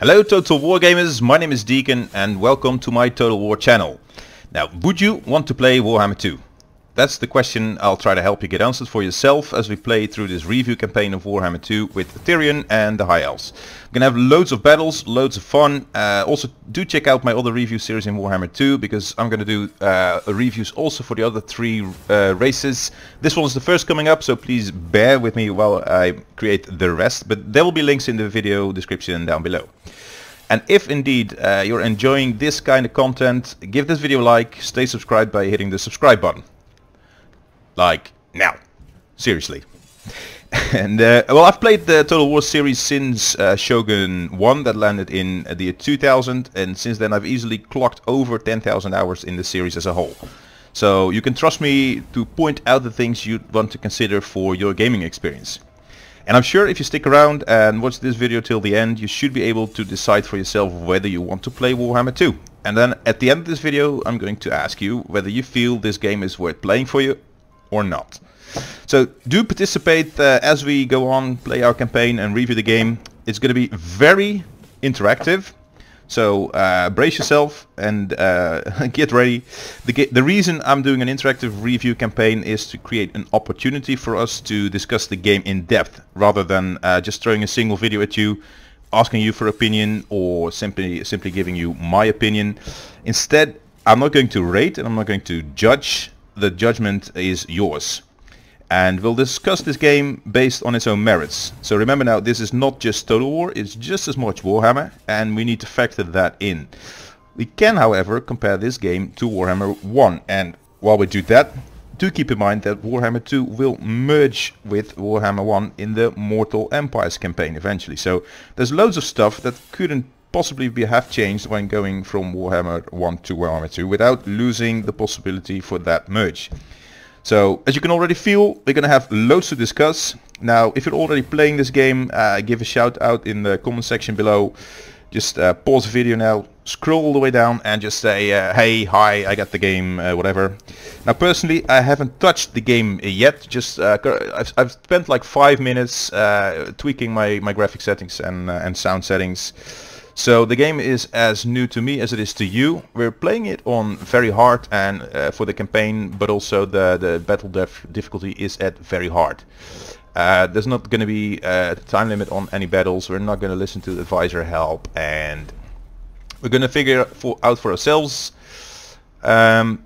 Hello Total War gamers, my name is Deacon and welcome to my Total War channel. Now, would you want to play Warhammer 2? That's the question I'll try to help you get answered for yourself as we play through this review campaign of Warhammer 2 with Tyrion and the High Elves. We're gonna have loads of battles, loads of fun. Also do check out my other review series in Warhammer 2 because I'm gonna do reviews also for the other three races. This one is the first coming up, so please bear with me while I create the rest, but there will be links in the video description down below. And if indeed you're enjoying this kind of content, give this video a like, stay subscribed by hitting the subscribe button. Like now, seriously. And well, I've played the Total War series since Shogun 1 that landed in the year 2000, and since then I've easily clocked over 10,000 hours in the series as a whole. So you can trust me to point out the things you'd want to consider for your gaming experience. And I'm sure if you stick around and watch this video till the end, you should be able to decide for yourself whether you want to play Warhammer 2. And then at the end of this video I'm going to ask you whether you feel this game is worth playing for you or not. So do participate as we go on, play our campaign and review the game. It's going to be very interactive, so brace yourself and get ready. The reason I'm doing an interactive review campaign is to create an opportunity for us to discuss the game in depth, rather than just throwing a single video at you, asking you for opinion, or simply giving you my opinion. Instead, I'm not going to rate and I'm not going to judge. The judgment is yours, and we'll discuss this game based on its own merits. So remember now, this is not just Total War, it's just as much Warhammer, and we need to factor that in. We can, however, compare this game to Warhammer 1, and while we do that, do keep in mind that Warhammer 2 will merge with Warhammer 1 in the Mortal Empires campaign eventually. So there's loads of stuff that couldn't possibly have changed when going from Warhammer 1 to Warhammer 2 without losing the possibility for that merge. So as you can already feel, we're gonna have loads to discuss. Now if you're already playing this game, give a shout out in the comment section below. Just pause the video now, scroll all the way down and just say hey, hi, I got the game, whatever. Now personally I haven't touched the game yet, just I've spent like 5 minutes tweaking my graphic settings and sound settings. So the game is as new to me as it is to you. We're playing it on very hard and for the campaign, but also the battle difficulty is at very hard. There's not going to be a time limit on any battles. We're not going to listen to advisor help, and we're going to figure out for ourselves. The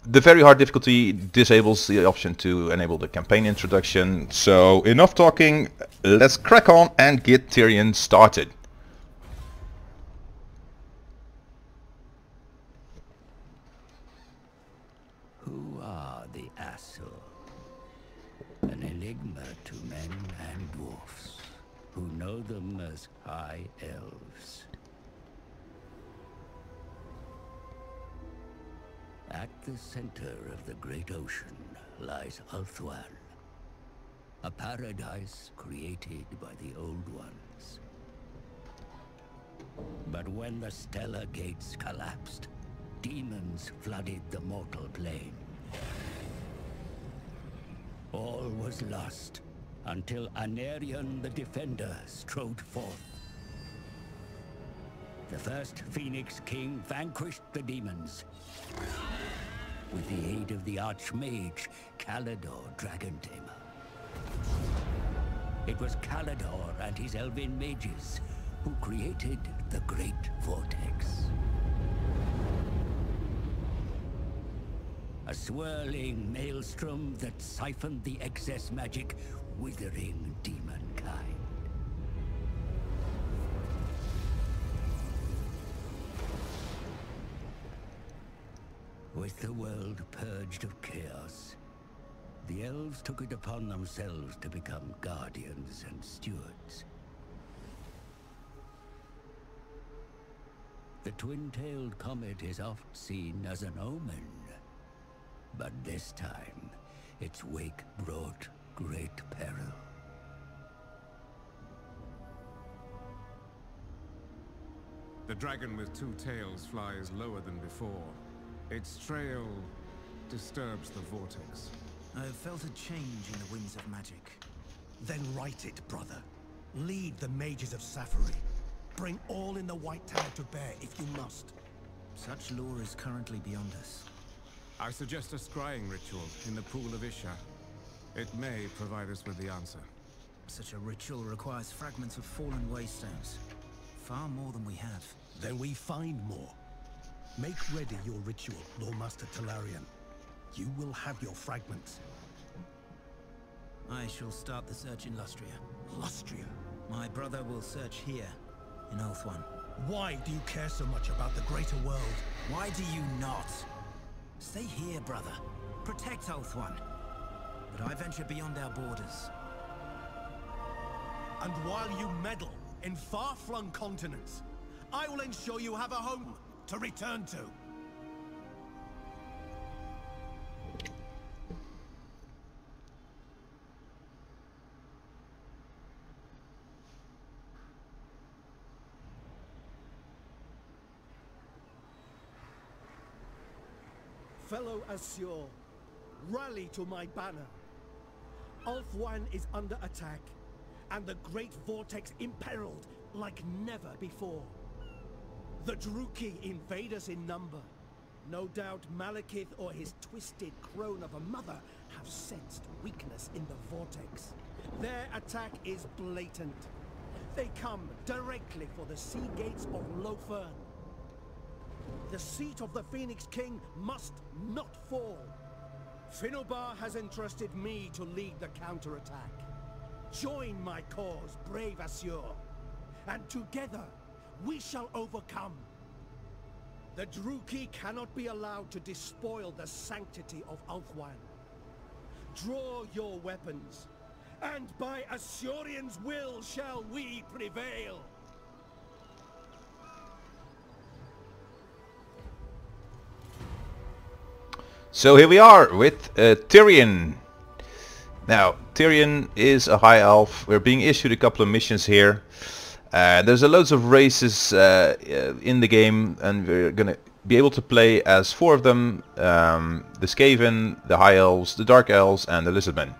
very hard difficulty disables the option to enable the campaign introduction. So enough talking, let's crack on and get Tyrion started. An enigma to men and dwarfs, who know them as High Elves. At the center of the great ocean lies Ulthuan, a paradise created by the Old Ones. But when the stellar gates collapsed, demons flooded the mortal plane. All was lost until Anarion the Defender strode forth. The first Phoenix King vanquished the demons with the aid of the Archmage Calador Dragontamer. It was Calador and his elven mages who created the Great Vortex. A swirling maelstrom that siphoned the excess magic, withering demonkind. With the world purged of chaos, the elves took it upon themselves to become guardians and stewards. The twin-tailed comet is oft seen as an omen. But this time, its wake brought great peril. The dragon with two tails flies lower than before. Its trail disturbs the vortex. I have felt a change in the winds of magic. Then write it, brother. Lead the mages of Safari. Bring all in the White Tower to bear if you must. Such lore is currently beyond us. I suggest a scrying ritual in the Pool of Isha. It may provide us with the answer. Such a ritual requires fragments of fallen waystones. Far more than we have. Then we find more. Make ready your ritual, Lord Master Talarian. You will have your fragments. I shall start the search in Lustria. Lustria? My brother will search here, in Ulthuan. Why do you care so much about the greater world? Why do you not? Stay here, brother. Protect Ulthuan. But I venture beyond our borders. And while you meddle in far-flung continents, I will ensure you have a home to return to. Fellow Azure, rally to my banner. Ulthuan is under attack, and the great Vortex imperiled like never before. The Druki invade us in number. No doubt Malekith or his twisted crone of a mother have sensed weakness in the Vortex. Their attack is blatant. They come directly for the sea gates of Lofern. The seat of the Phoenix King must not fall. Finnobar has entrusted me to lead the counterattack. Join my cause, brave Azure, and together we shall overcome. The Druki cannot be allowed to despoil the sanctity of Ulthuan. Draw your weapons, and by Azurian's will shall we prevail. So here we are with Tyrion. Now, Tyrion is a high elf. We're being issued a couple of missions here. There's loads of races in the game, and we're gonna be able to play as 4 of them: the Skaven, the High Elves, the Dark Elves, and the Lizardmen.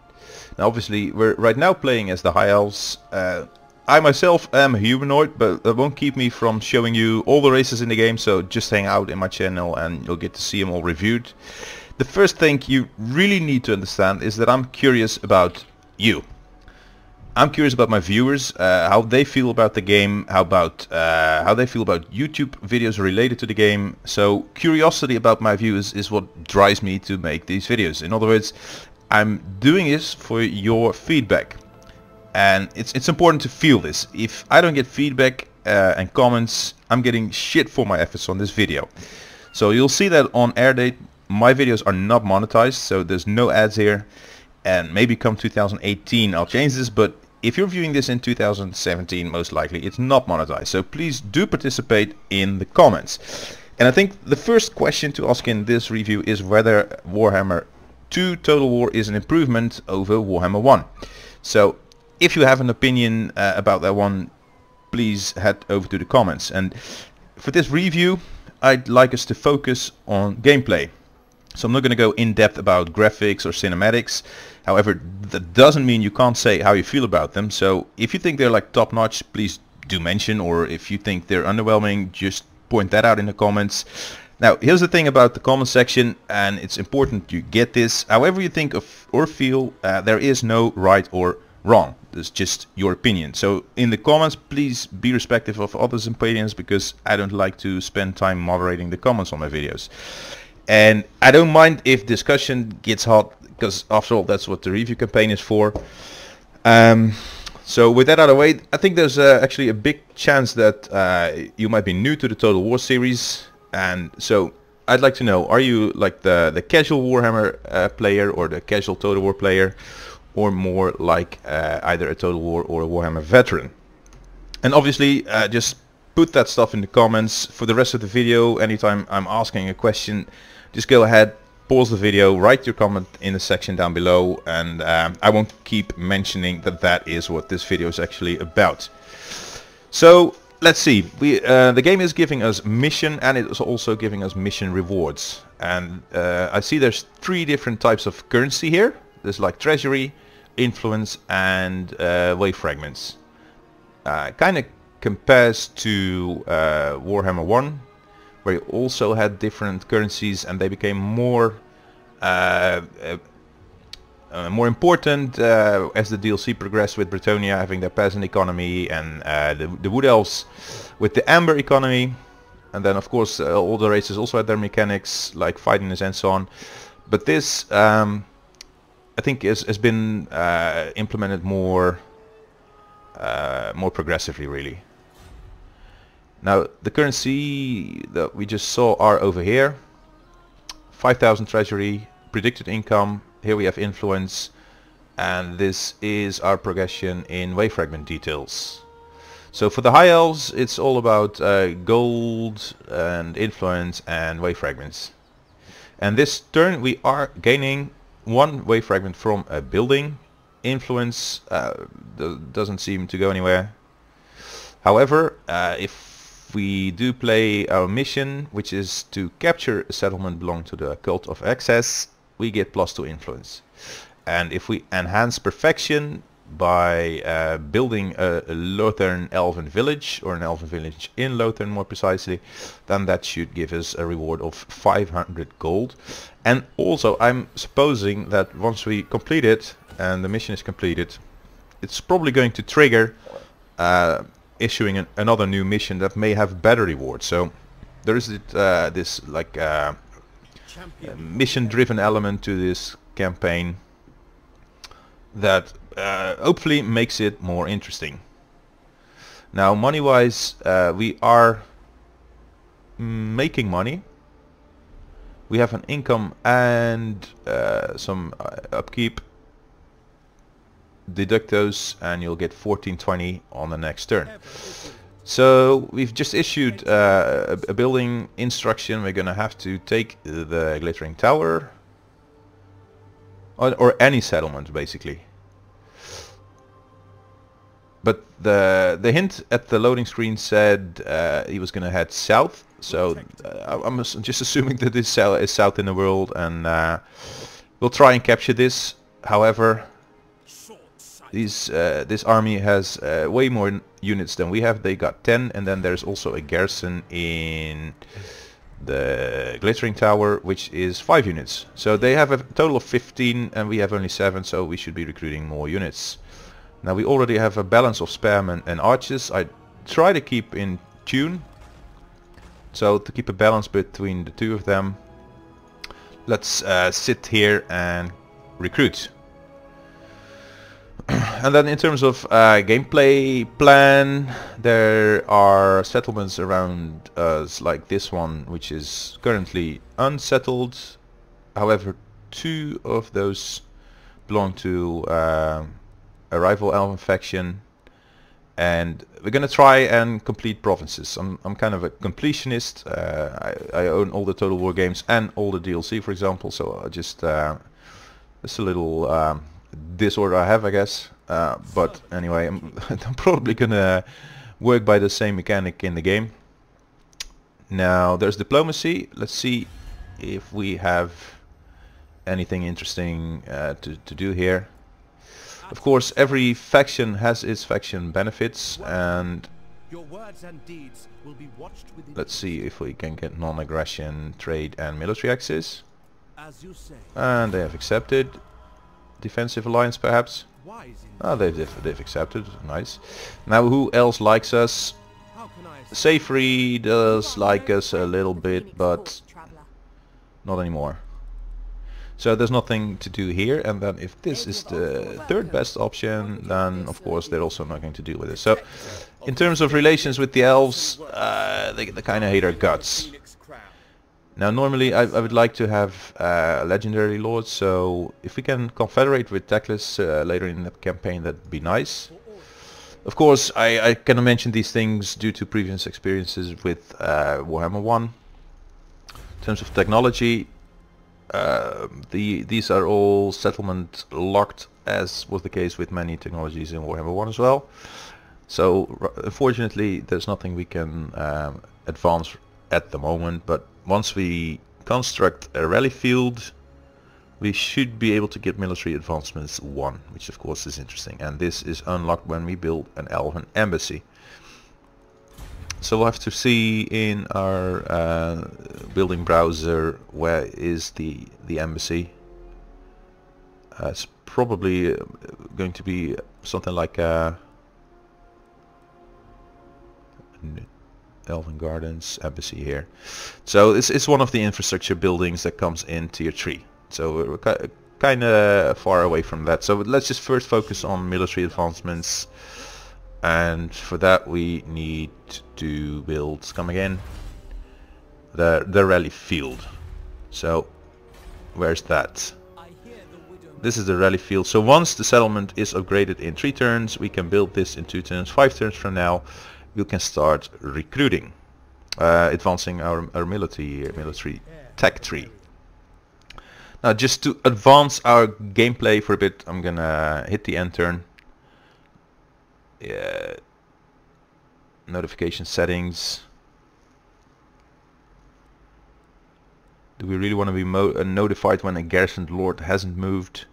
Now, obviously, we're right now playing as the High Elves. I myself am a humanoid, but that won't keep me from showing you all the races in the game. So just hang out in my channel, and you'll get to see them all reviewed. The first thing you really need to understand is that I'm curious about you. I'm curious about my viewers, how they feel about the game, how they feel about YouTube videos related to the game. So curiosity about my viewers is what drives me to make these videos. In other words, I'm doing this for your feedback, and it's important to feel this. If I don't get feedback and comments, I'm getting shit for my efforts on this video. So you'll see that on air date my videos are not monetized, so there's no ads here. And maybe come 2018 I'll change this, but if you're viewing this in 2017, most likely it's not monetized. So please do participate in the comments. And I think the first question to ask in this review is whether Warhammer II Total War is an improvement over Warhammer 1. So if you have an opinion about that one, please head over to the comments. And for this review, I'd like us to focus on gameplay. So I'm not going to go in depth about graphics or cinematics. However, that doesn't mean you can't say how you feel about them. So if you think they're like top notch, please do mention, or if you think they're underwhelming, just point that out in the comments. Now, here's the thing about the comment section, and it's important you get this. However you think of or feel, there is no right or wrong. It's just your opinion. So in the comments, please be respectful of others' opinions, because I don't like to spend time moderating the comments on my videos. And I don't mind if discussion gets hot, because after all, that's what the review campaign is for. So with that out of the way, I think there's actually a big chance that you might be new to the Total War series. And so I'd like to know, are you like the casual Warhammer player, or the casual Total War player, or more like either a Total War or a Warhammer veteran? And obviously just put that stuff in the comments. For the rest of the video, anytime I'm asking a question, just go ahead, pause the video, write your comment in the section down below, and I won't keep mentioning that is what this video is actually about. So let's see, the game is giving us mission, and it is also giving us mission rewards. And I see there's 3 different types of currency here. There's like treasury, influence, and wave fragments. Kind of compares to Warhammer 1, where you also had different currencies and they became more important as the DLC progressed, with Bretonnia having their peasant economy and the Wood Elves with the Amber economy. And then of course all the races also had their mechanics like fightiness and so on. But this I think has been implemented more progressively, really. Now the currency that we just saw are over here. 5,000 treasury, predicted income. Here we have influence, and this is our progression in wave fragment details. So for the High Elves it's all about gold and influence and wave fragments. And this turn we are gaining 1 wave fragment from a building. Influence doesn't seem to go anywhere. However, if we do play our mission, which is to capture a settlement belonging to the Cult of Access, we get +2 influence. And if we enhance perfection by building a Lothern elven village, or an elven village in Lothern more precisely, then that should give us a reward of 500 gold. And also I'm supposing that once we complete it and the mission is completed, it's probably going to trigger issuing another new mission that may have better rewards. So there is this like mission driven element to this campaign that hopefully makes it more interesting. Now money wise we are making money. We have an income and some upkeep. Deduct those and you'll get 1420 on the next turn. So we've just issued a building instruction. We're gonna have to take the glittering tower, or any settlement basically. But the hint at the loading screen said he was gonna head south. So I'm just assuming that this is south in the world, and we'll try and capture this. However, this army has way more units than we have. They got 10, and then there's also a garrison in the glittering tower, which is 5 units. So they have a total of 15 and we have only 7, so we should be recruiting more units. Now we already have a balance of spearmen and archers. I try to keep in tune, so to keep a balance between the two of them. Let's sit here and recruit. And then in terms of gameplay plan, there are settlements around us like this one, which is currently unsettled. However, 2 of those belong to a rival elven faction, and we're gonna try and complete provinces. I'm kind of a completionist. I own all the Total War games and all the DLC, for example, so I just it's a little disorder I have, I guess. But anyway, I'm probably gonna work by the same mechanic in the game. Now there's diplomacy. Let's see if we have anything interesting to do here. Of course, every faction has its faction benefits, and let's see if we can get non-aggression, trade and military access. And they have accepted. Defensive alliance perhaps. Oh, they've accepted. Nice. Now who else likes us? Savory does like us a little bit, but not anymore. So there's nothing to do here, and then if this is the 3rd best option, then of course they're also not going to deal with it. So in terms of relations with the elves, they kind of hate our guts. Now normally I would like to have legendary lords, so if we can confederate with Teclis later in the campaign, that'd be nice. Of course I cannot mention these things due to previous experiences with Warhammer 1. In terms of technology, these are all settlement locked, as was the case with many technologies in Warhammer 1 as well. So unfortunately there's nothing we can advance at the moment, but once we construct a rally field, we should be able to get military advancements 1, which of course is interesting, and this is unlocked when we build an elven embassy. So we'll have to see in our building browser where is the embassy. It's probably going to be something like Elven Gardens embassy here. So it's one of the infrastructure buildings that comes in tier 3. So we're kind of far away from that. So let's just first focus on military advancements. And for that we need to build, come again, the rally field. So where's that? This is the rally field. So once the settlement is upgraded in 3 turns, we can build this in 2 turns. 5 turns from now we can start recruiting, advancing our military tech tree. Now just to advance our gameplay for a bit, I'm gonna hit the end turn. Yeah. Notification settings. Do we really want to be notified when a garrisoned lord hasn't moved,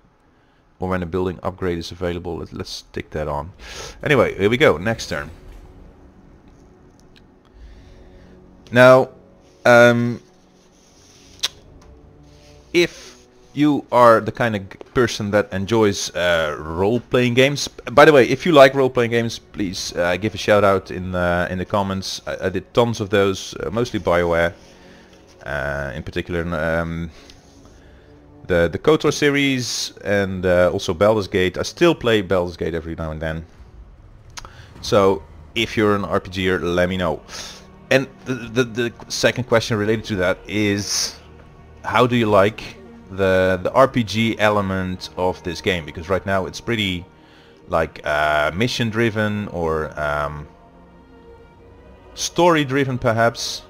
or when a building upgrade is available? Let's stick that on. Anyway, here we go. Next turn. Now, if you are the kind of person that enjoys role-playing games. By the way, if you like role-playing games, please give a shout out in the comments. I did tons of those, mostly BioWare, in particular the KOTOR series, and also Baldur's Gate. I still play Baldur's Gate every now and then. So if you're an RPGer, let me know. And the second question related to that is, how do you like the RPG element of this game? Because right now it's pretty like mission driven, or story driven perhaps.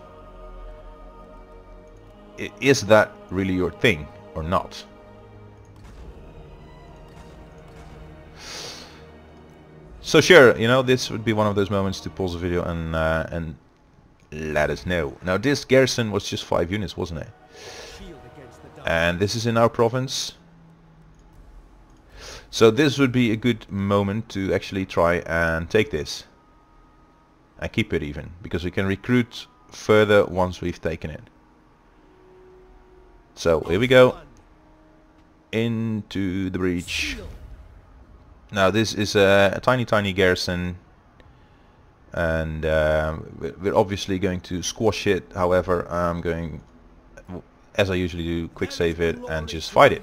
Is that really your thing or not? So sure, you know, this would be one of those moments to pause the video and let us know. Now this garrison was just 5 units, wasn't it? And this is in our province. So this would be a good moment to actually try and take this. And keep it even, because we can recruit further once we've taken it. So here we go. Into the breach. Now this is a tiny garrison. And we're obviously going to squash it. However, I'm going, as I usually do, quick save it and just fight it.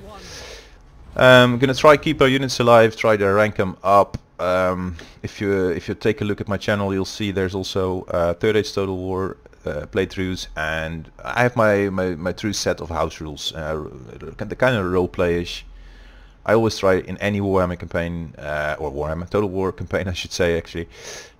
I'm gonna try keep our units alive, try to rank them up. If you take a look at my channel, you'll see there's also Third Age Total War playthroughs, and I have my true set of house rules, the kind of role-playish. I always try in any Warhammer campaign, or Warhammer Total War campaign I should say actually,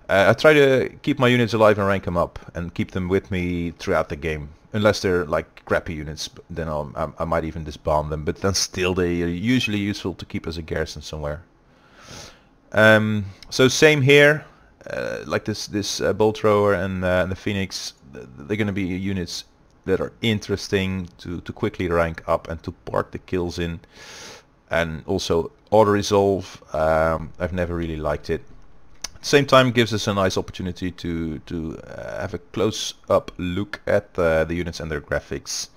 I try to keep my units alive and rank them up and keep them with me throughout the game. Unless they're like crappy units, then I might even disband them, but then still they are usually useful to keep as a garrison somewhere. So same here, like this bolt thrower and the Phoenix, they're going to be units that are interesting to quickly rank up and to park the kills in. And also auto resolve, I've never really liked it. Same time gives us a nice opportunity to have a close-up look at the units and their graphics.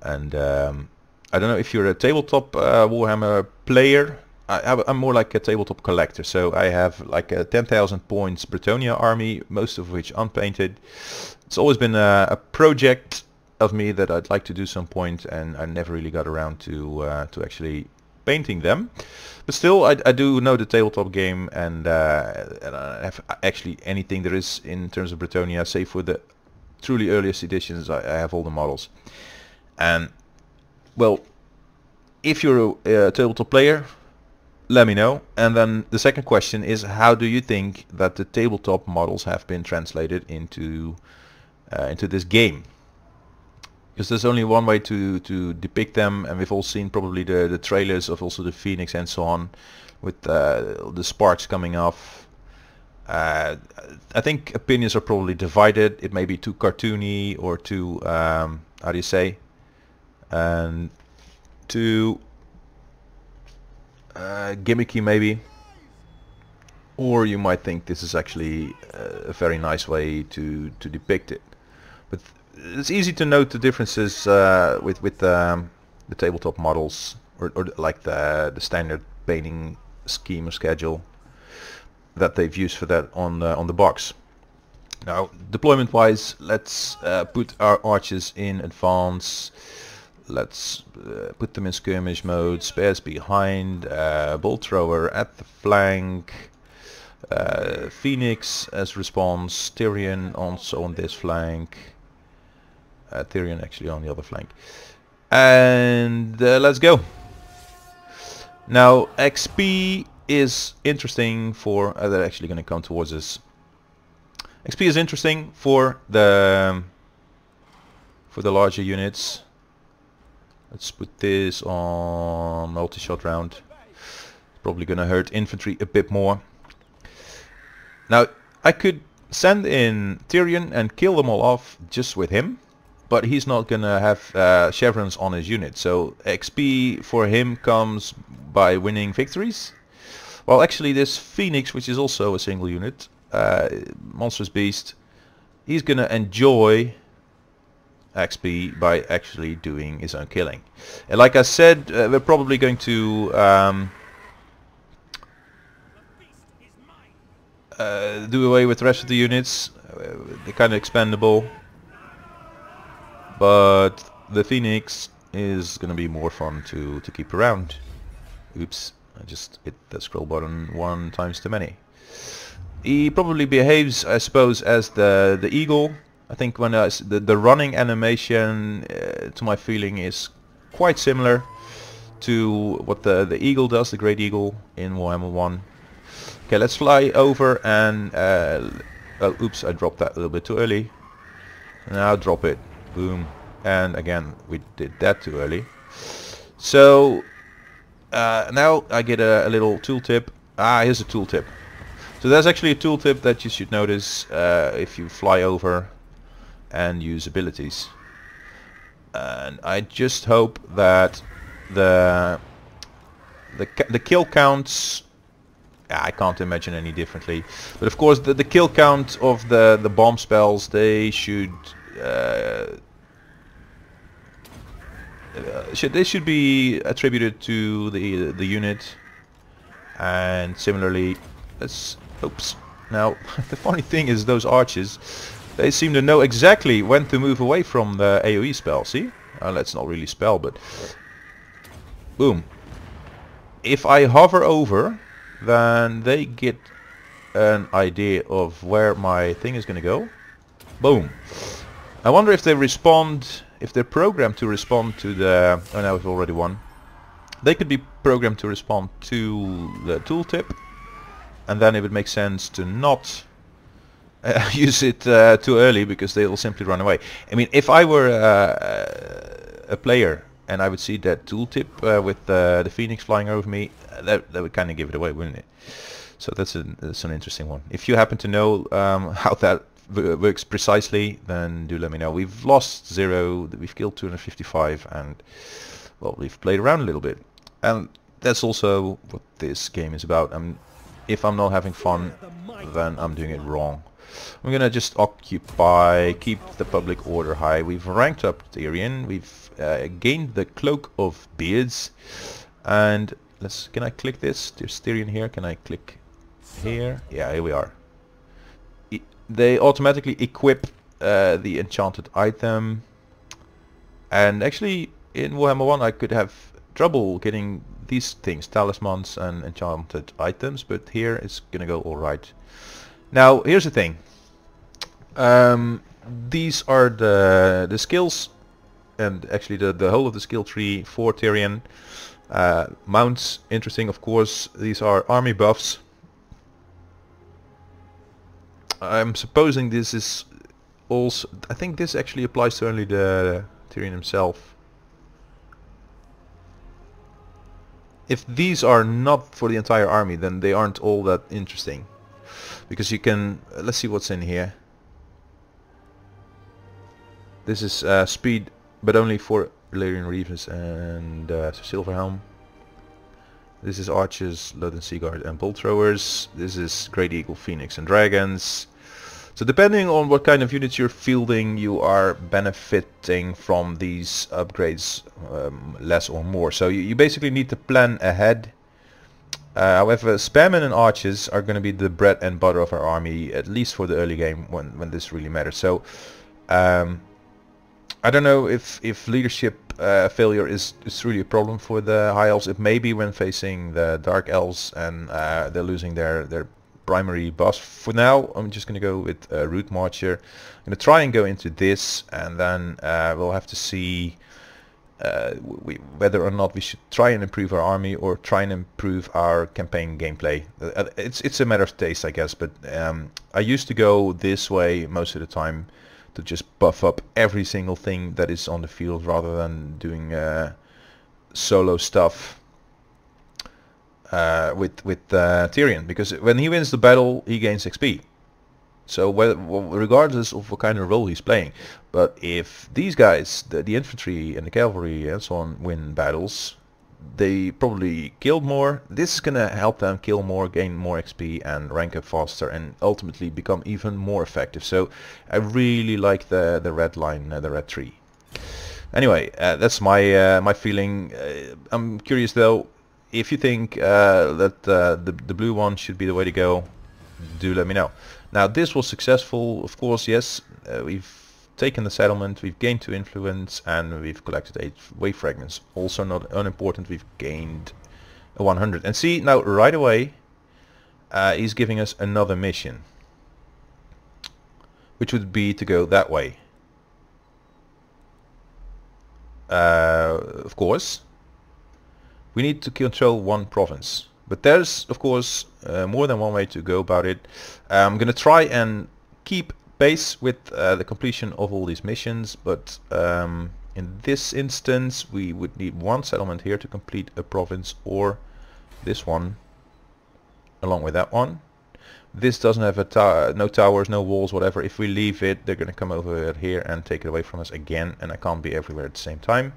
And I don't know if you're a tabletop Warhammer player. I'm more like a tabletop collector, so I have like a 10,000 points Bretonnia army, most of which unpainted. It's always been a project of me that I'd like to do some point, and I never really got around to actually painting them. But still, I do know the tabletop game, and I have actually anything there is in terms of Bretonnia, save for the truly earliest editions. I have all the models. And well, if you're a tabletop player, let me know. And then the second question is, how do you think that the tabletop models have been translated into this game? Because there's only one way to depict them, and we've all seen probably the trailers of also the Phoenix and so on, with the sparks coming off. I think opinions are probably divided. It may be too cartoony or too, how do you say, and too gimmicky maybe. or you might think this is actually a very nice way to depict it. But it's easy to note the differences with the tabletop models, or like the standard painting scheme or schedule that they've used for that on the box. Now, deployment wise, let's put our archers in advance. Let's put them in skirmish mode, spares behind, bolt thrower at the flank, Phoenix as response, Tyrion also on this flank, Tyrion actually on the other flank, and let's go. Now XP is interesting for, they're actually going to come towards us. XP is interesting for the larger units. Let's put this on multi-shot round. Probably gonna hurt infantry a bit more. Now I could send in Tyrion and kill them all off just with him, but he's not gonna have chevrons on his unit, so XP for him comes by winning victories. Well, actually this Phoenix, which is also a single unit, monstrous beast, he's gonna enjoy XP by actually doing his own killing. And like I said, we're probably going to do away with the rest of the units. They're kind of expendable, but the Phoenix is going to be more fun to keep around. Oops, I just hit the scroll button one times too many. He probably behaves, I suppose, as the eagle. I think when the running animation, to my feeling, is quite similar to what the eagle does, the great eagle in Warhammer 1. Okay, let's fly over and oh, oops, I dropped that a little bit too early. Now drop it, boom, and again we did that too early. So now I get a little tooltip. Here's a tooltip. So there's actually a tooltip that you should notice if you fly over and use abilities, and I just hope that the kill counts, I can't imagine any differently, but of course the kill count of the bomb spells, they should be attributed to the unit, and similarly, oops. Now the funny thing is those archers, they seem to know exactly when to move away from the AoE spell, see? That's not really spell, but boom. If I hover over, then they get an idea of where my thing is going to go. Boom. I wonder if they respond, if they're programmed to respond to the... Oh, now we've already won. They could be programmed to respond to the tooltip, and then it would make sense to not use it too early, because they will simply run away. I mean, if I were a player and I would see that tooltip with the Phoenix flying over me, that would kind of give it away, wouldn't it? So that's an interesting one. If you happen to know how that works precisely, then do let me know. We've lost 0, we've killed 255, and well, we've played around a little bit. And that's also what this game is about. If I'm not having fun, then I'm doing it wrong. I'm gonna just occupy, keep the public order high. We've ranked up Tyrion. We've gained the Cloak of Beards, and can I click this? There's Tyrion here. Can I click here? Yeah, here we are. They automatically equip the enchanted item, and actually in Warhammer 1 I could have trouble getting these things, talismans and enchanted items, but here it's gonna go alright. Now here's the thing, these are the skills, and actually the whole of the skill tree for Tyrion. Mounts, interesting of course. These are army buffs. I'm supposing this is also, I think this actually applies to only the Tyrion himself. If these are not for the entire army, then they aren't all that interesting. Because you can, let's see what's in here. This is speed, but only for Valerian Reavers and Silverhelm. This is archers, Lothern Sea Guard and bolt throwers. This is Great Eagle, Phoenix and dragons. So depending on what kind of units you're fielding, you are benefiting from these upgrades less or more. So you basically need to plan ahead. However, spammen and archers are going to be the bread and butter of our army, at least for the early game when this really matters. So I don't know if leadership failure is really a problem for the High Elves. It may be when facing the Dark Elves and they're losing their primary boss. For now, I'm just going to go with Root Marcher. I'm going to try and go into this, and then we'll have to see whether or not we should try and improve our army or try and improve our campaign gameplay. It's a matter of taste, I guess, but I used to go this way most of the time, to just buff up every single thing that is on the field rather than doing solo stuff with Tyrion, because when he wins the battle he gains XP. So regardless of what kind of role he's playing. But if these guys, the infantry and the cavalry and so on, win battles, they probably killed more. This is gonna help them kill more, gain more XP and rank up faster, and ultimately become even more effective. So I really like the red line, the red tree. Anyway, that's my feeling. I'm curious though, if you think that the blue one should be the way to go, do let me know. Now this was successful, of course. Yes, we've taken the settlement, we've gained 2 influence, and we've collected 8 wave fragments. Also not unimportant, we've gained a 100. And see, now right away he's giving us another mission, which would be to go that way. Of course we need to control 1 province, but there's of course more than one way to go about it. I'm gonna try and keep pace with the completion of all these missions, but in this instance we would need 1 settlement here to complete a province, or this one along with that one. This doesn't have a no towers, no walls, whatever. If we leave it, they're gonna come over here and take it away from us again, and I can't be everywhere at the same time.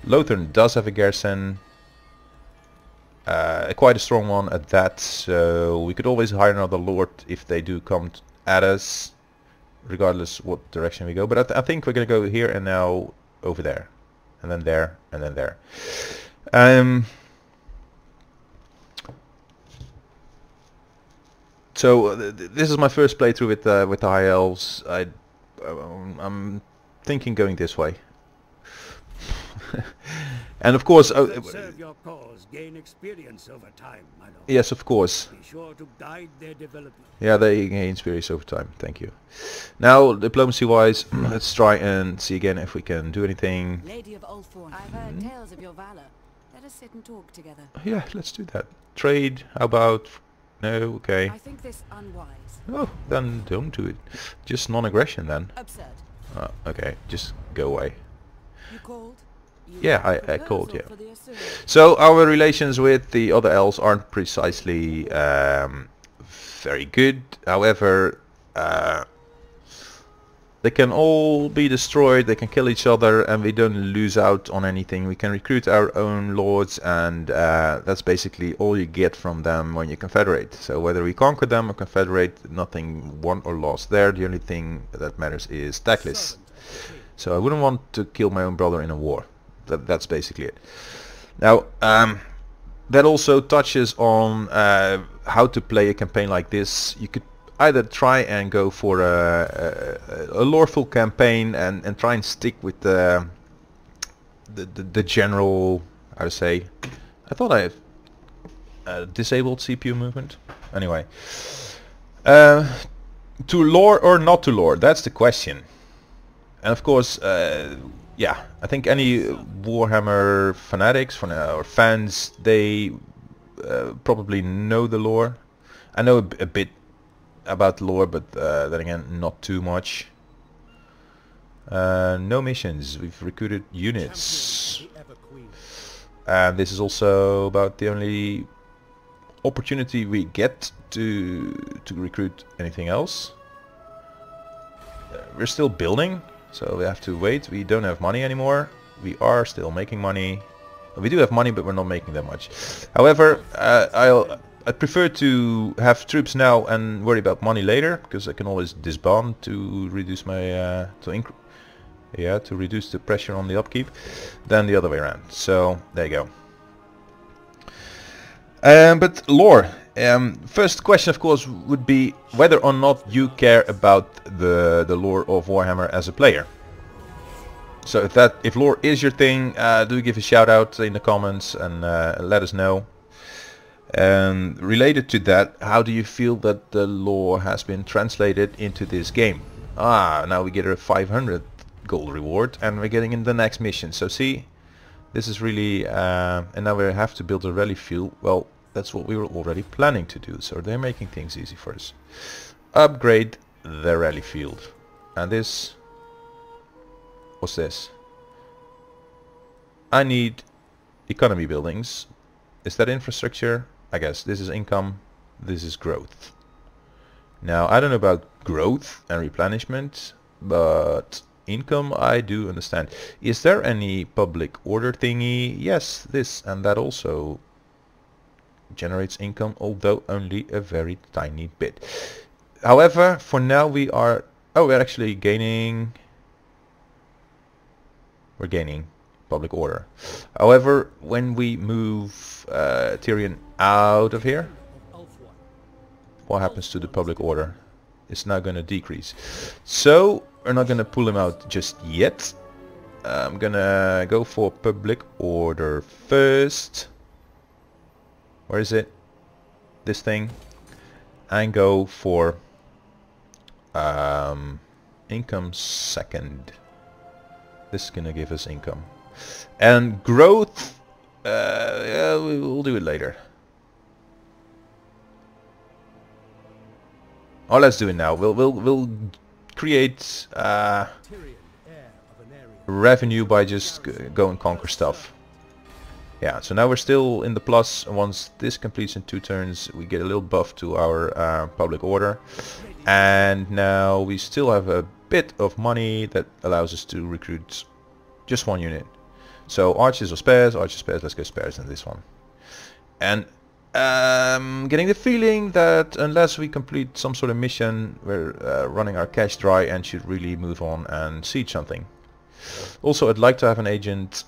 Lothern does have a garrison, quite a strong one at that, so we could always hire another lord if they do come at us, regardless what direction we go. But I think we're gonna go here and now over there, and then there, and then there. So this is my first playthrough with the High Elves. I'm thinking going this way. And of course, serve your cause, gain experience over time, my lord. yes, of course. Be sure to guide their development. Yeah, they gain experience over time. Thank you. Now, diplomacy-wise, let's try and see again if we can do anything. Lady of Ulthorn, I've heard tales of your valor. Let us sit and talk together. Yeah, let's do that. Trade, how about? No, okay. I think this unwise. Oh, then don't do it. Just non-aggression then. Absurd. Okay, just go away. You called? You Yeah, have a I called, proposal yeah. for the Assyrians. So our relations with the other elves aren't precisely very good. However, they can all be destroyed, they can kill each other, and we don't lose out on anything. We can recruit our own lords, and that's basically all you get from them when you confederate. So whether we conquer them or confederate, nothing won or lost there. The only thing that matters is tax list. So I wouldn't want to kill my own brother in a war. That's basically it. Now that also touches on how to play a campaign like this. You could either try and go for a loreful campaign and try and stick with the general, how to say, I thought I disabled CPU movement. Anyway, to lore or not to lore, that's the question. And of course, yeah, I think any Warhammer fanatics or fans, they probably know the lore. I know a bit about lore, but then again, not too much. No missions. We've recruited units, and this is also about the only opportunity we get to recruit anything else. We're still building, so we have to wait. We don't have money anymore. We are still making money. We do have money, but we're not making that much. However, I prefer to have troops now and worry about money later, because I can always disband to reduce my to reduce the pressure on the upkeep, than the other way around. So there you go. But lore. First question, of course, would be whether or not you care about the lore of Warhammer as a player. So if lore is your thing, do give a shout out in the comments and let us know. Related to that, how do you feel that the lore has been translated into this game? Now we get a 500 gold reward and we're getting in the next mission. So see, this is really and now we have to build a rally field. Well, that's what we were already planning to do, so they're making things easy for us. Upgrade the rally field. And this, what's this? I need economy buildings. Is that infrastructure? I guess this is income, this is growth. Now I don't know about growth and replenishment, but income I do understand. Is there any public order thingy? Yes, this and that also generates income, although only a very tiny bit. However, for now we're actually gaining. We're gaining public order. However, when we move Tyrion out of here, what happens to the public order? It's now going to decrease. So we're not going to pull him out just yet. I'm going to go for public order first. Where is it? This thing. And go for income second. This is going to give us income. And growth, yeah, we'll do it later. Oh, let's do it now. We'll create revenue by just go and conquer stuff. Yeah, so now we're still in the plus. Once this completes in 2 turns, we get a little buff to our public order. And now we still have a bit of money that allows us to recruit just 1 unit. So archers or spares, let's go spares in this one. And getting the feeling that unless we complete some sort of mission, we're running our cash dry and should really move on and siege something. Also, I'd like to have an agent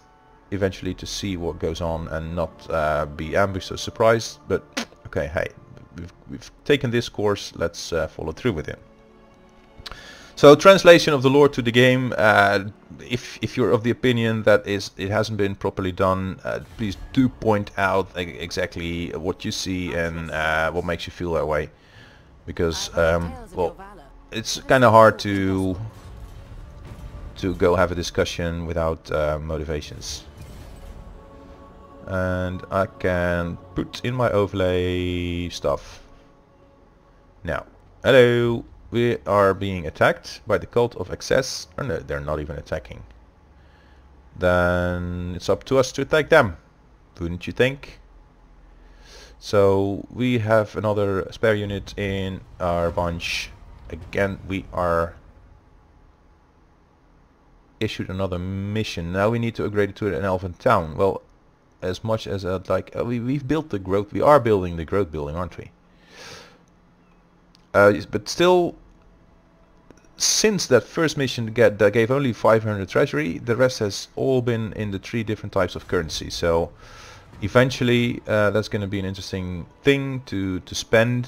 eventually to see what goes on and not be ambushed or surprised. But okay, hey, we've taken this course, let's follow through with it. So translation of the lore to the game, if you're of the opinion that it hasn't been properly done, please do point out exactly what you see and what makes you feel that way, because well, it's kind of hard to go have a discussion without motivations. And I can put in my overlay stuff. Now, hello. We are being attacked by the cult of excess. Or no, they're not even attacking. Then it's up to us to attack them, wouldn't you think? So we have another spare unit in our bunch. Again, we are issued another mission. Now we need to upgrade it to an elven town. Well, as much as I'd like, we've built the growth. We are building the growth building, aren't we? But still, since that first mission that gave only 500 treasury, the rest has all been in the 3 different types of currency. So eventually that's going to be an interesting thing to spend.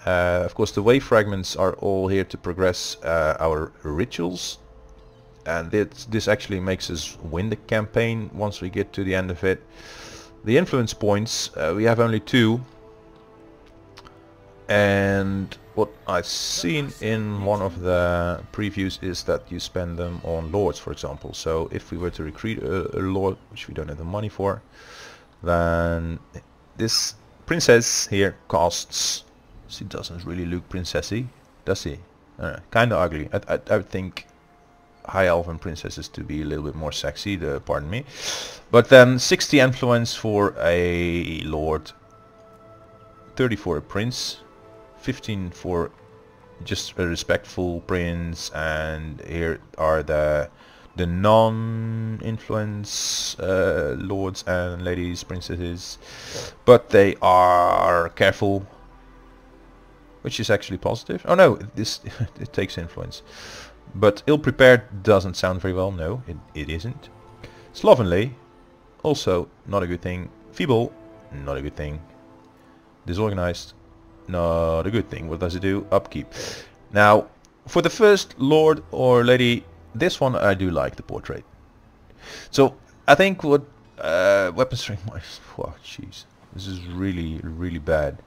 Of course, the wave fragments are all here to progress our rituals, and this actually makes us win the campaign once we get to the end of it. The influence points, we have only 2. And what I've seen in one of the previews is that you spend them on lords, for example. So if we were to recruit a lord, which we don't have the money for, then this princess here costs... She doesn't really look princessy, does she? Kind of ugly. I would think high elven princesses to be a little bit more sexy, pardon me. But then 60 influence for a lord, 30 for a prince, 15 for just a respectful prince, and here are the the non-influence lords and ladies, princesses, but they are careful, which is actually positive. Oh no, this it takes influence. But ill-prepared doesn't sound very well. No, it isn't. Slovenly, also not a good thing. Feeble, not a good thing. Disorganized, not a good thing. What does it do? Upkeep. Now, for the first lord or lady, this one I do like the portrait. So I think what weapon strength minus. Oh, jeez, this is really bad.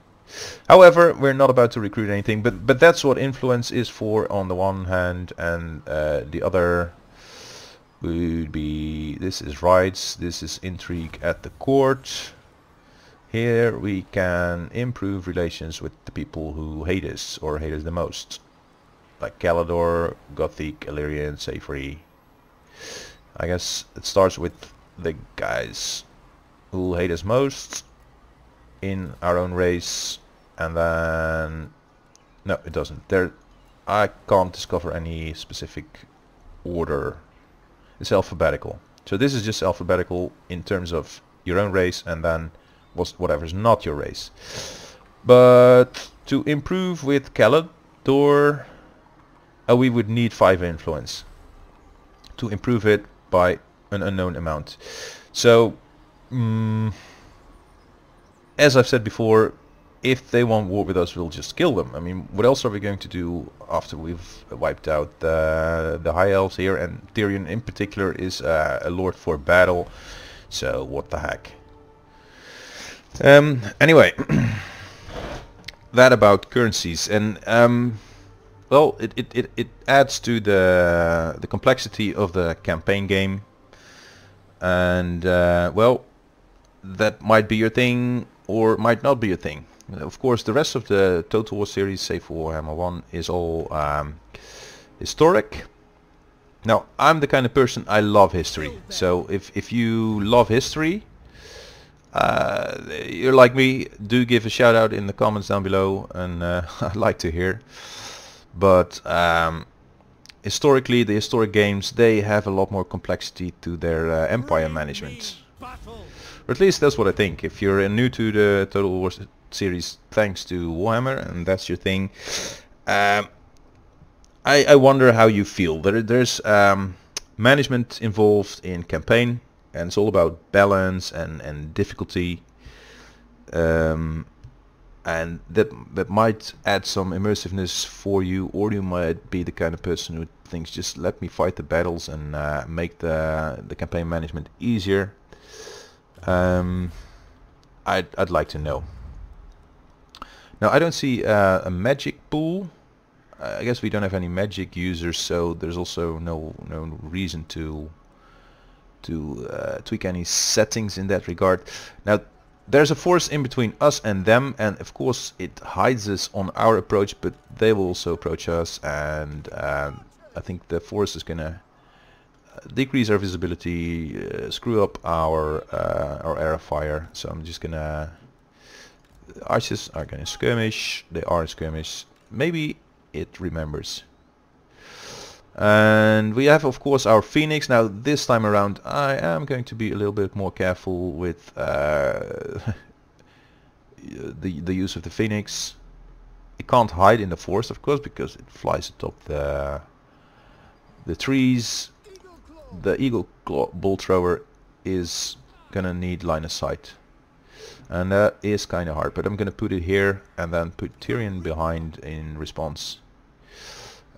However, we're not about to recruit anything, but that's what influence is for on the one hand, and the other would be, this is rights, this is intrigue at the court. Here we can improve relations with the people who hate us or hate us the most, like Calador, Gothic, Illyrian, Savory. I guess it starts with the guys who hate us most in our own race, and then no, it doesn't. There, I can't discover any specific order. It's alphabetical. So this is just alphabetical in terms of your own race, and then whatever's not your race. But to improve with Calador, we would need 5 influence to improve it by an unknown amount. So as I've said before, if they want war with us, we'll just kill them. I mean, what else are we going to do after we've wiped out the High Elves here? And Tyrion in particular is a lord for battle, so what the heck. Anyway, that about currencies, and well, it adds to the complexity of the campaign game, and well, that might be your thing or might not be your thing. Of course, the rest of the Total War series, save for Warhammer 1, is all historic. Now, I'm the kind of person, I love history. So if you love history, you're like me, do give a shout out in the comments down below, and I'd like to hear. But historically, the historic games, they have a lot more complexity to their empire management. Or at least that's what I think. If you're new to the Total War series thanks to Warhammer, and that's your thing, I wonder how you feel. There's management involved in campaign, and it's all about balance and difficulty, and that might add some immersiveness for you, or you might be the kind of person who thinks, just let me fight the battles and make the campaign management easier. I'd like to know. Now, I don't see a magic pool. I guess we don't have any magic users, so there's also no reason to tweak any settings in that regard. Now, there's a force in between us and them, and of course it hides us on our approach, but they will also approach us, and I think the force is gonna decrease our visibility, screw up our area of fire. So I'm just gonna, archers are gonna skirmish. They are skirmish. Maybe it remembers. And we have, of course, our Phoenix. Now this time around I am going to be a little bit more careful with the use of the Phoenix. It can't hide in the forest, of course, because it flies atop the trees. The Eagle Claw Bolt Thrower is gonna need line of sight, and that is kinda hard, but I'm gonna put it here and then put Tyrion behind in response.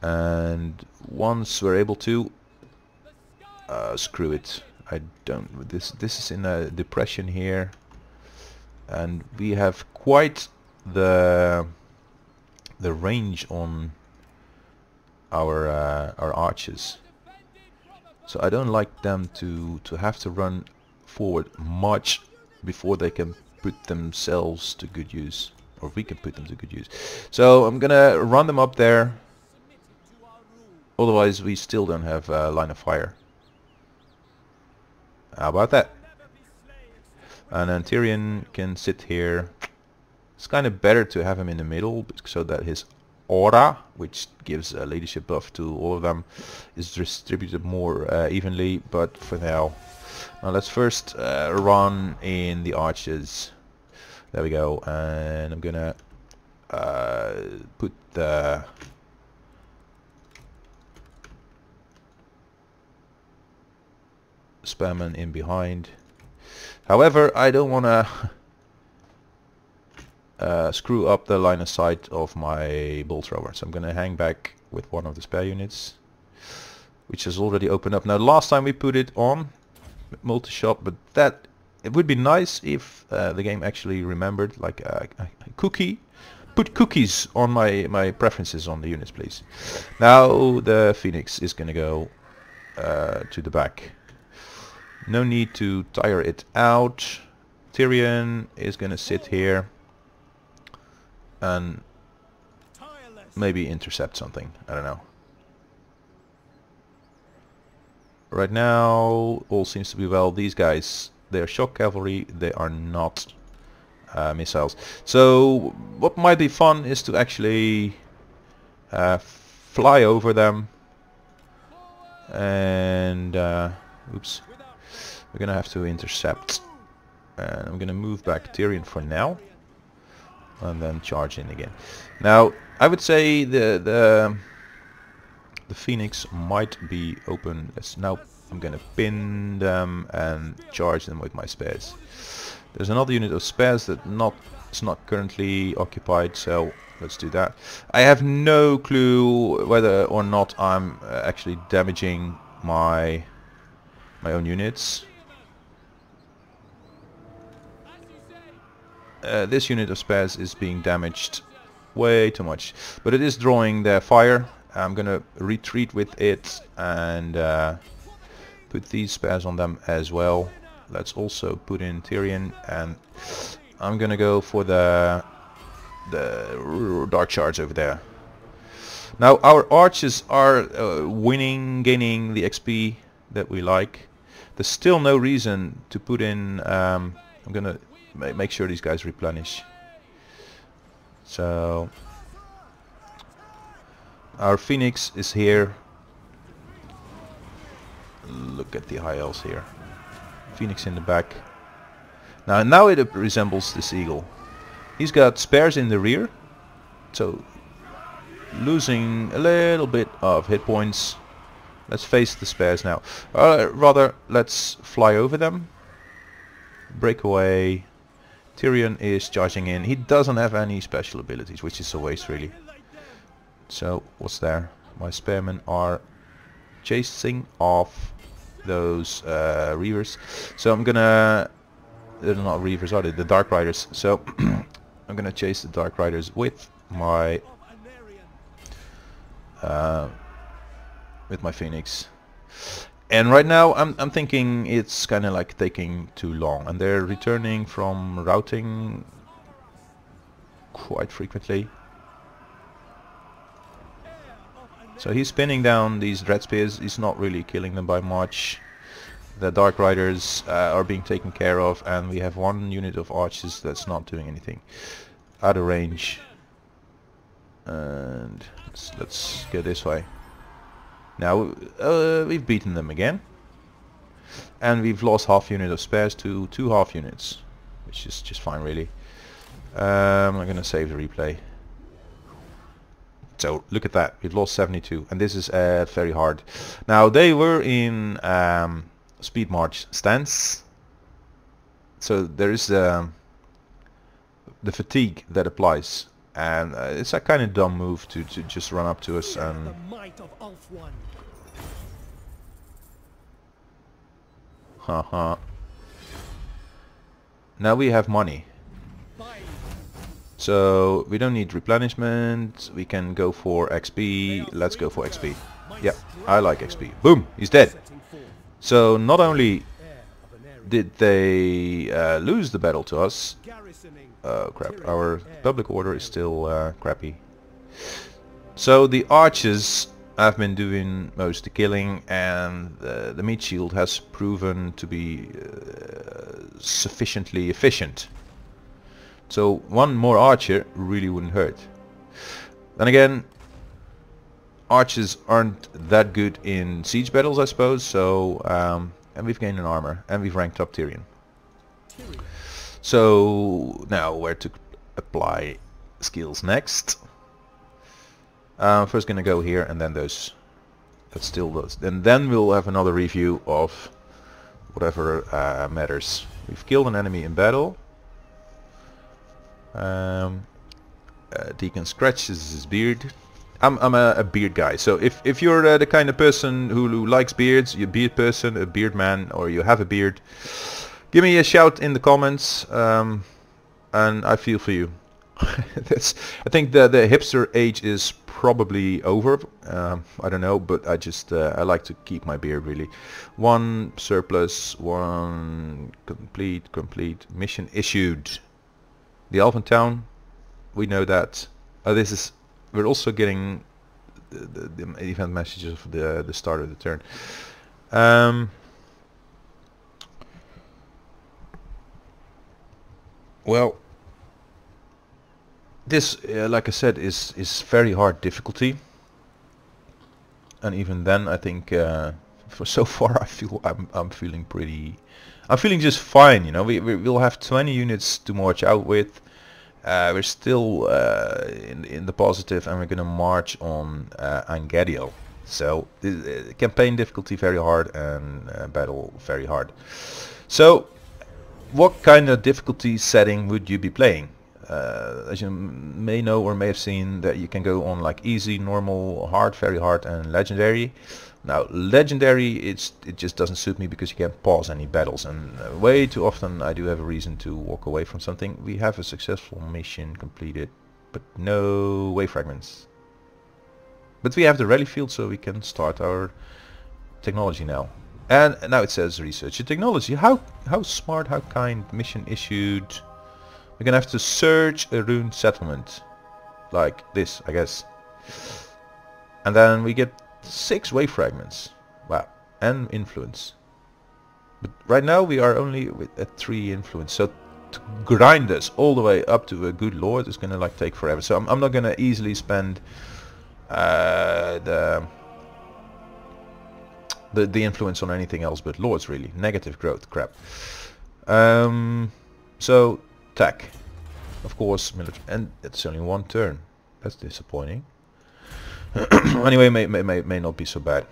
And once we're able to, screw it, I don't, this is in a depression here, and we have quite the range on our archers. So I don't like them to have to run forward much before they can put themselves to good use, or we can put them to good use. So I'm gonna run them up there, otherwise we still don't have a line of fire. How about that? And then Tyrion can sit here. It's kind of better to have him in the middle, so that his aura, which gives a leadership buff to all of them, is distributed more evenly, but for now. Now let's first run in the archers. There we go, and I'm gonna put the spearmen in behind. However, I don't wanna screw up the line of sight of my bolt thrower, so I'm gonna hang back with one of the spare units, which has already opened up. Now last time we put it on multi-shot, but that it would be nice if the game actually remembered, like a cookie. Put cookies on my preferences on the units, please. Now the Phoenix is gonna go to the back. No need to tire it out. Tyrion is gonna sit here and maybe intercept something. I don't know. Right now all seems to be well. These guys, they are shock cavalry, they are not missiles. So what might be fun is to actually fly over them and oops, we're gonna have to intercept, and I'm gonna move back Tyrion for now and then charge in again. Now I would say the Phoenix might be open. Now I'm gonna pin them and charge them with my spares. There's another unit of spares that is not currently occupied, so let's do that. I have no clue whether or not I'm actually damaging my own units. This unit of spares is being damaged way too much, but it is drawing their fire. I'm gonna retreat with it and put these spares on them as well. Let's also put in Tyrion, and I'm gonna go for the dark charge over there. Now our archers are gaining the XP that we like. There's still no reason to put in. I'm gonna make sure these guys replenish. So our Phoenix is here. Look at the High Elves here. Phoenix in the back. Now it resembles this eagle. He's got spares in the rear, so losing a little bit of hit points. Let's face the spares now. Rather, let's fly over them. Break away. Tyrion is charging in. He doesn't have any special abilities, which is a waste really. So what's there? My spearmen are chasing off those reavers. So I'm gonna, they're not reavers, are they? The dark riders. So I'm gonna chase the dark riders with my Phoenix. And right now I'm thinking it's kind of like taking too long, and they're returning from routing quite frequently. So he's spinning down these dread spears. He's not really killing them by much. The dark riders are being taken care of, and we have one unit of archers that's not doing anything. Out of range. And let's go this way. Now we've beaten them again, and we've lost half unit of spares to 2 half units, which is just fine really. I'm gonna save the replay. So look at that, we've lost 72, and this is very hard. Now they were in speed march stance, so there is the fatigue that applies, and it's a kind of dumb move to just run up to us and haha. Now we have money, so we don't need replenishment. We can go for XP. Let's go for XP. Yeah, I like XP. Boom, he's dead. So not only did they lose the battle to us, crap, our public order is still crappy. So the archers have been doing most of the killing, and the meat shield has proven to be sufficiently efficient. So one more archer really wouldn't hurt. Then again, archers aren't that good in siege battles, I suppose. So and we've gained an armor and we've ranked up Tyrion. So now where to apply skills next? First gonna go here and then those. That's still those. And then we'll have another review of whatever matters. We've killed an enemy in battle. Deacon scratches his beard. I'm a beard guy, so if you're the kind of person who likes beards, you're a beard person, a beard man, or you have a beard, give me a shout in the comments, and I feel for you. I think the hipster age is probably over. I don't know, but I like to keep my beard really. 1 surplus, 1 complete mission issued. The Elven Town, we know that. We're also getting the event messages of the start of the turn. Well, this, like I said, is very hard difficulty, and even then, I think for so far, I'm feeling just fine. You know, we'll have 20 units to march out with. We're still in the positive, and we're gonna march on Angadio. So campaign difficulty very hard, and battle very hard. So what kind of difficulty setting would you be playing? As you may know or may have seen, that you can go on like easy, normal, hard, very hard, and legendary. Now legendary, it just doesn't suit me because you can't pause any battles, and way too often I do have a reason to walk away from something. We have a successful mission completed, but no wave fragments. But we have the rally field, so we can start our technology now. And now it says research your technology. How smart, how kind. Mission issued. We're gonna have to search a ruined settlement, like this, I guess. And then we get 6 wave fragments. Wow. And influence. But right now we are only at 3 influence. So to grind us all the way up to a good lord is gonna like take forever. So I'm not gonna easily spend the influence on anything else but lords really. Negative growth crap. So attack. Of course military, and it's only 1 turn. That's disappointing. Anyway, may not be so bad.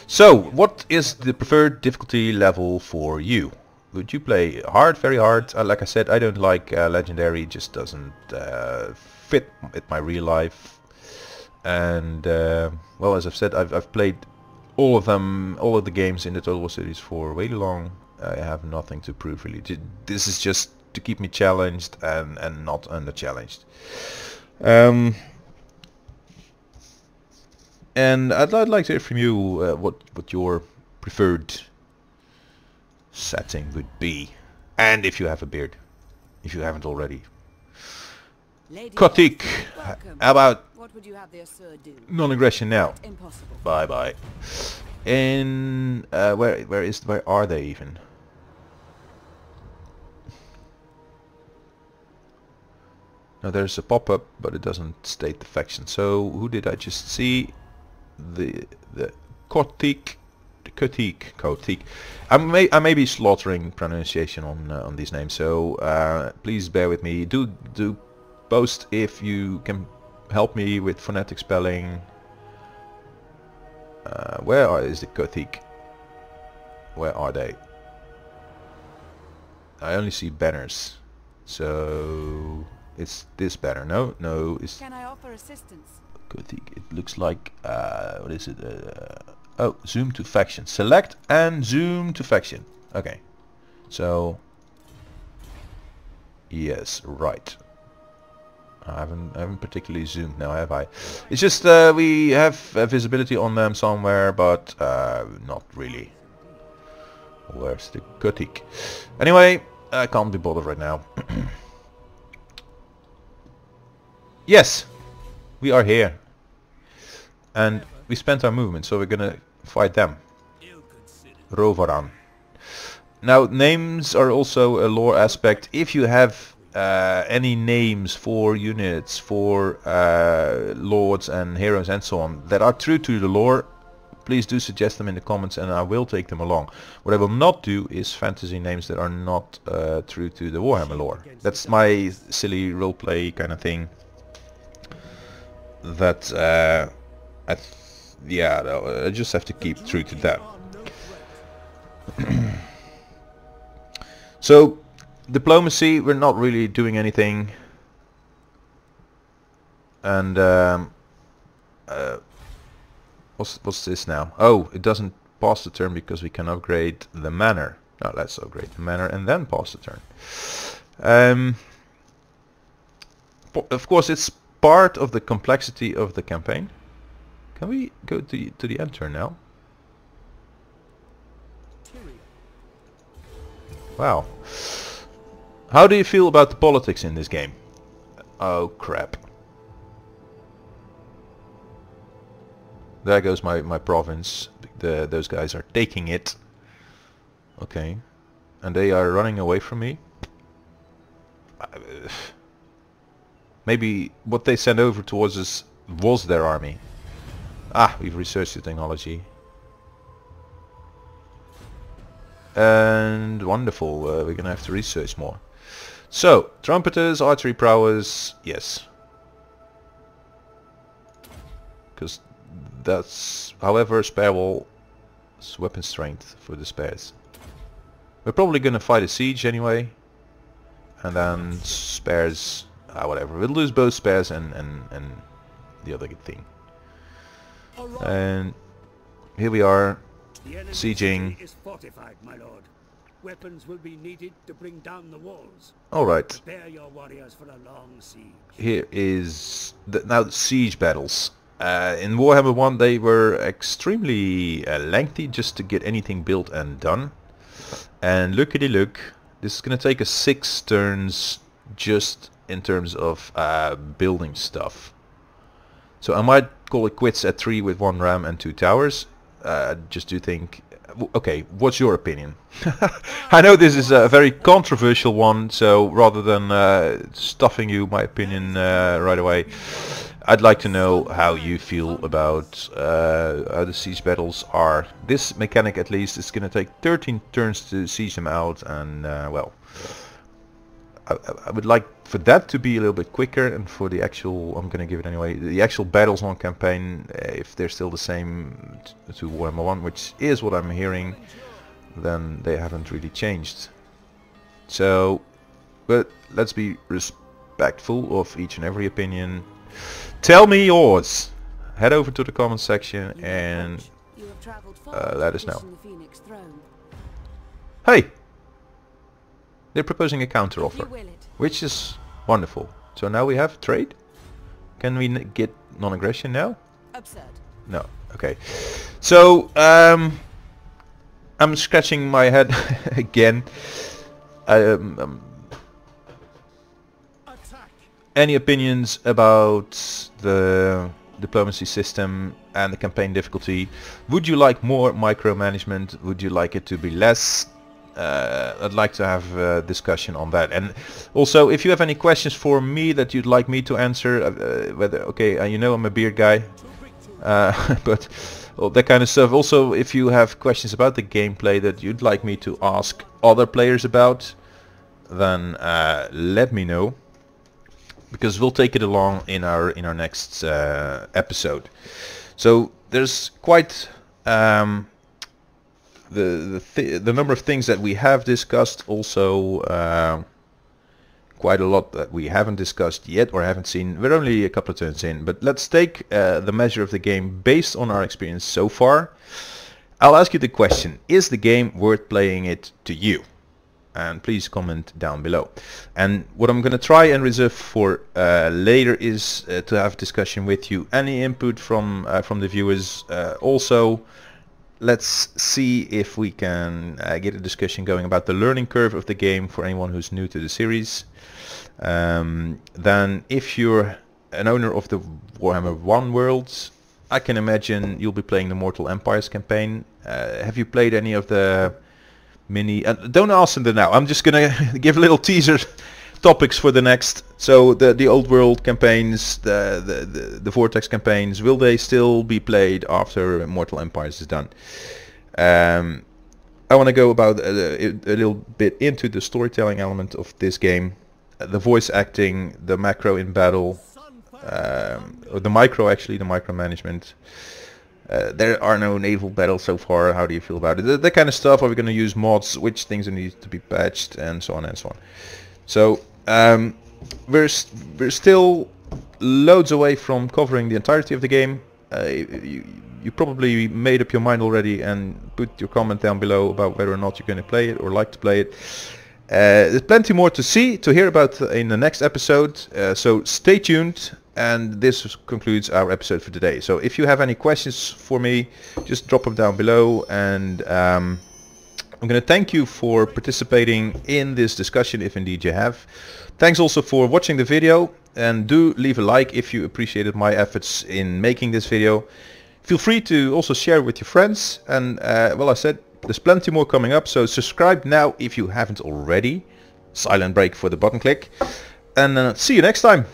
So, what is the preferred difficulty level for you? Would you play hard, very hard? Like I said, I don't like legendary. It just doesn't fit with my real life. And well, as I've said, I've played all of the games in the Total War series for way too long. I have nothing to prove really. This is just to keep me challenged and not under challenged. And I'd like to hear from you what your preferred setting would be, and if you have a beard, if you haven't already. Kotik, how about What would you have the Asur do? non-aggression now? Impossible. Bye bye. In where are they even? Now there's a pop-up, but it doesn't state the faction. So who did I just see? The Kotik. I may be slaughtering pronunciation on these names, so please bear with me. Do post if you can help me with phonetic spelling. Where is the Kotik? Where are they? I only see banners, so it's this banner. No, it's. Can I offer assistance? Kotik. It looks like what is it? Oh, zoom to faction. Select and zoom to faction. Okay, so yes, right. I haven't particularly zoomed now, have I? It's just we have visibility on them somewhere, but not really. Where's the Kotik? Anyway, I can't be bothered right now. Yes, we are here. And we spent our movement, so we're gonna fight them. Rovaran. Now, names are also a lore aspect. If you have any names for units, for lords and heroes and so on that are true to the lore, please do suggest them in the comments and I will take them along. What I will not do is fantasy names that are not true to the Warhammer lore. That's my silly roleplay kind of thing. That I just have to keep true to that. So diplomacy, we're not really doing anything. And what's this now? Oh, it doesn't pass the turn because we can upgrade the manor. Now let's upgrade the manor and then pass the turn. Of course, it's part of the complexity of the campaign. Can we go to the end turn now? Wow. How do you feel about the politics in this game? Oh crap. There goes my province. Those guys are taking it. Okay. And they are running away from me. Maybe what they sent over towards us was their army. Ah, we've researched the technology. And wonderful, we're gonna have to research more. So, trumpeters, archery prowess, yes. Because that's, however, spare wall, weapon strength for the spares. We're probably gonna fight a siege anyway. And then spares, whatever. We'll lose both spares and the other thing. And here we are, sieging. Is fortified, my lord. Weapons will be needed to bring down the walls. Alright. Prepare your warriors for a long siege. Here is now the siege battles. In Warhammer 1 they were extremely lengthy just to get anything built and done. And lookity look, this is going to take us 6 turns just in terms of building stuff. So I might call it quits at 3 with 1 ram and 2 towers. Just do think, okay, what's your opinion? I know this is a very controversial one, so rather than stuffing you my opinion right away, I'd like to know how you feel about how the siege battles are. This mechanic at least is going to take 13 turns to siege them out, and well, I would like for that to be a little bit quicker, and for the actual, I'm going to give it anyway, the actual battles on campaign, if they're still the same to Warhammer 1, which is what I'm hearing, then they haven't really changed. So, but let's be respectful of each and every opinion. Tell me yours. Head over to the comment section and let us know. Hey! They're proposing a counter offer, which is wonderful. So now we have trade. Can we get non-aggression now? Absurd. No. Okay. So I'm scratching my head again. Any opinions about the diplomacy system and the campaign difficulty? Would you like more micromanagement? Would you like it to be less? I'd like to have a discussion on that. And also, if you have any questions for me that you'd like me to answer, whether, okay, you know I'm a beard guy, but all that kind of stuff. Also, if you have questions about the gameplay that you'd like me to ask other players about, then let me know, because we'll take it along in our next episode. So there's quite the number of things that we have discussed, also quite a lot that we haven't discussed yet or haven't seen. We're only a couple of turns in, but let's take the measure of the game based on our experience so far. I'll ask you the question, is the game worth playing it to you? And please comment down below. And what I'm going to try and reserve for later is to have discussion with you. Any input from the viewers. Also, let's see if we can get a discussion going about the learning curve of the game for anyone who's new to the series. Then if you're an owner of the Warhammer 1 world, I can imagine you'll be playing the Mortal Empires campaign. Have you played any of the mini... don't ask them now, I'm just gonna give a little teaser topics for the next. So the old world campaigns, the Vortex campaigns, will they still be played after Mortal Empires is done? I want to go about a little bit into the storytelling element of this game, the voice acting, the macro in battle, or the micro actually, the micromanagement. There are no naval battles so far. How do you feel about it? That kind of stuff. Are we going to use mods? Which things need to be patched, and so on and so on. So we're still loads away from covering the entirety of the game. You probably made up your mind already and put your comment down below about whether or not you're going to play it or like to play it. There's plenty more to hear about in the next episode, so stay tuned. And this concludes our episode for today. So if you have any questions for me, just drop them down below. And I'm going to thank you for participating in this discussion, if indeed you have. Thanks also for watching the video, and do leave a like if you appreciated my efforts in making this video. Feel free to also share with your friends. And well, I said there's plenty more coming up, so subscribe now if you haven't already. Silent break for the button click. And see you next time.